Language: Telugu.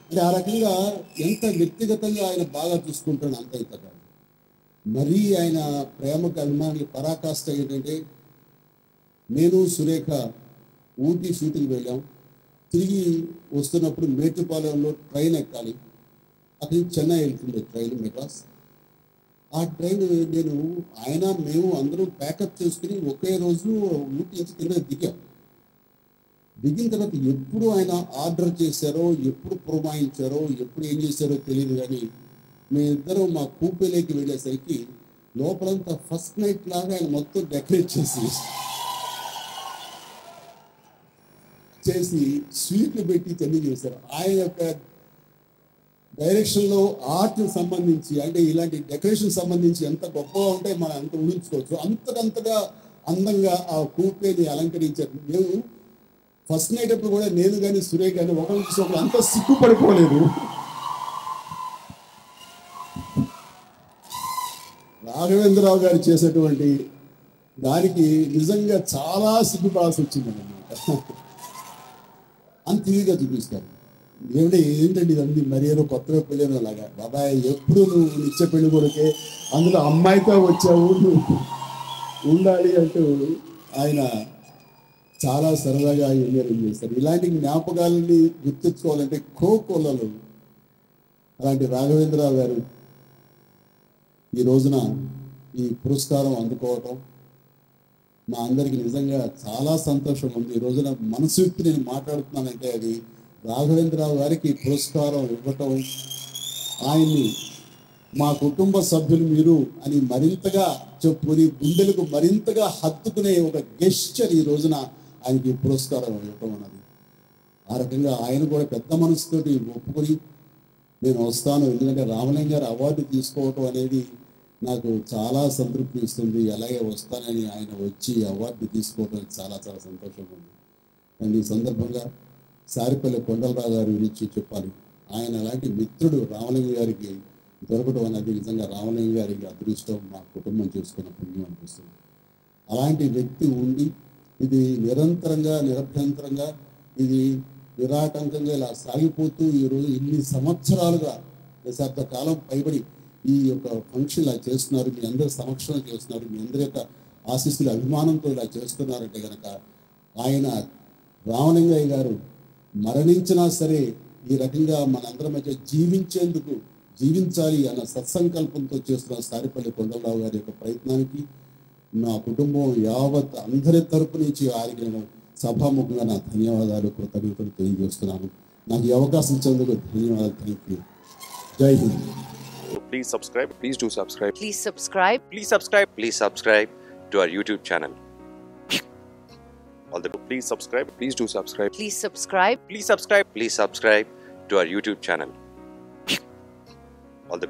అంటే ఆ రకంగా ఎంత వ్యక్తిగతంగా ఆయన బాగా చూసుకుంటాడు అంత ఇంత కాదు. మరీ ఆయన ప్రేమకు అభిమానికి పరాకాష్ట ఏంటంటే, నేను సురేఖ ఊటీ షూటింగ్ వెళ్ళాం. తిరిగి వస్తున్నప్పుడు మేటుపాలెంలో ట్రైన్ ఎక్కాలి. అక్కడి నుంచి చెన్నై వెళ్తుంది ట్రైన్, మెడ్రాస్. ఆ ట్రైన్ నేను ఆయన మేము అందరూ ప్యాకప్ చేసుకుని ఒకే రోజు ఊటీ నుంచి కింద దిగాం. దిగిన తర్వాత ఎప్పుడు ఆయన ఆర్డర్ చేశారో, ఎప్పుడు పురమాయించారో, ఎప్పుడు ఏం చేశారో తెలియదు. కానీ మేమిద్దరం మా కూపేలోకి వెళ్ళేసరికి లోపలంతా ఫస్ట్ నైట్ లాగా ఆయన మొత్తం డెకరేట్ చేసి స్వీట్లు పెట్టి చెల్లి చేశారు. ఆయన యొక్క డైరెక్షన్లో ఆర్ట్ సంబంధించి, అంటే ఇలాంటి డెకరేషన్ సంబంధించి ఎంత గొప్పగా ఉంటే మనం అంత ఊహించుకోవచ్చు. అంతకంతగా అందంగా ఆ కూపేని అలంకరించారు. మేము ఫస్ట్ నైట్ అప్పుడు కూడా నేను కానీ సురేఖ్ కానీ ఒకరి చూసి ఒకరు అంత సిగ్గుపడిపోలేదు. రాఘవేంద్రరావు గారు చేసేటువంటి దానికి నిజంగా చాలా సిగ్గుపడాల్సి వచ్చింది అన్నమాట. అంత ఈజీగా చూపిస్తారు. ఏంటండి ఇదండి మరి ఏదో కొత్తగా పెళ్ళిన అలాగా. బాబాయ్ ఎప్పుడు నువ్వు నిత్య పెళ్లి కొడుకే, అందులో అమ్మాయితో వచ్చావు, నువ్వు ఉండాలి అంటూ ఆయన చాలా సరదాగా ఎంజాయ్ చేస్తారు. ఇలాంటి జ్ఞాపకాలని గుర్తించుకోవాలంటే కోకొల్లలు అలాంటి రాఘవేంద్రరావు గారు ఈ రోజున ఈ పురస్కారం అందుకోవటం మా అందరికీ నిజంగా చాలా సంతోషం ఉంది. ఈ రోజున మనసు విప్పి నేను మాట్లాడుతున్నానంటే అది రాఘవేంద్రరావు గారికి పురస్కారం ఇవ్వటం, ఆయన్ని మా కుటుంబ సభ్యులు మీరు అని మరింతగా చెప్పుకొని గుండెలకు మరింతగా హత్తుకునే ఒక గెస్చర్ ఈ రోజున ఆయనకి పురస్కారం ఇవ్వటం అన్నది. ఆ రకంగా ఆయన కూడా పెద్ద మనసుతోటి ఒప్పుకొని నేను వస్తాను, ఎందుకంటే రామలింగ గారు అవార్డు తీసుకోవటం అనేది నాకు చాలా సంతృప్తి ఇస్తుంది. అలాగే వస్తానని ఆయన వచ్చి అవార్డు తీసుకోవటం చాలా చాలా సంతోషంగా ఉంది. అండ్ ఈ సందర్భంగా సారిపల్లి కొండలరావు గారి గురించి చెప్పాలి. ఆయన అలాంటి మిత్రుడు రామలింగ గారికి దొరకడం అనేది నిజంగా రామలింగ గారికి అదృష్టం, మా కుటుంబం చేసుకున్న పుణ్యం అనిపిస్తుంది. అలాంటి వ్యక్తి ఉండి ఇది నిరంతరంగా నిరభ్యంతరంగా ఇది నిరాటంకంగా ఇలా సాగిపోతూ ఈరోజు ఇన్ని సంవత్సరాలుగా దశాబ్ద కాలం పైబడి ఈ యొక్క ఫంక్షన్ ఇలా చేస్తున్నారు, మీ అందరి సమక్షంలో చేస్తున్నారు, మీ అందరి యొక్క ఆశీస్సుల అభిమానంతో ఇలా చేస్తున్నారంటే కనుక ఆయన రామలింగయ్య గారు మరణించినా సరే ఈ రకంగా మనందరి మధ్య జీవించాలి అన్న సత్సంకల్పంతో చేస్తున్న సారిపల్లి కొండలరావు గారి యొక్క ప్రయత్నానికి నా కుటుంబం యావత్ అందరి తరపు నుంచి వారికి నేను సభాముఖంగా నా ధన్యవాదాలు, కృతజ్ఞతలు తెలియజేస్తున్నాను. నాకు ఈ అవకాశం ఇచ్చేందుకు ధన్యవాదాలు. Thank you. జై Hind. Please subscribe. Please do subscribe. Please subscribe. Please subscribe. Please subscribe to our YouTube channel. Please subscribe. Please do subscribe. Please subscribe. Please subscribe. Please subscribe to our YouTube channel.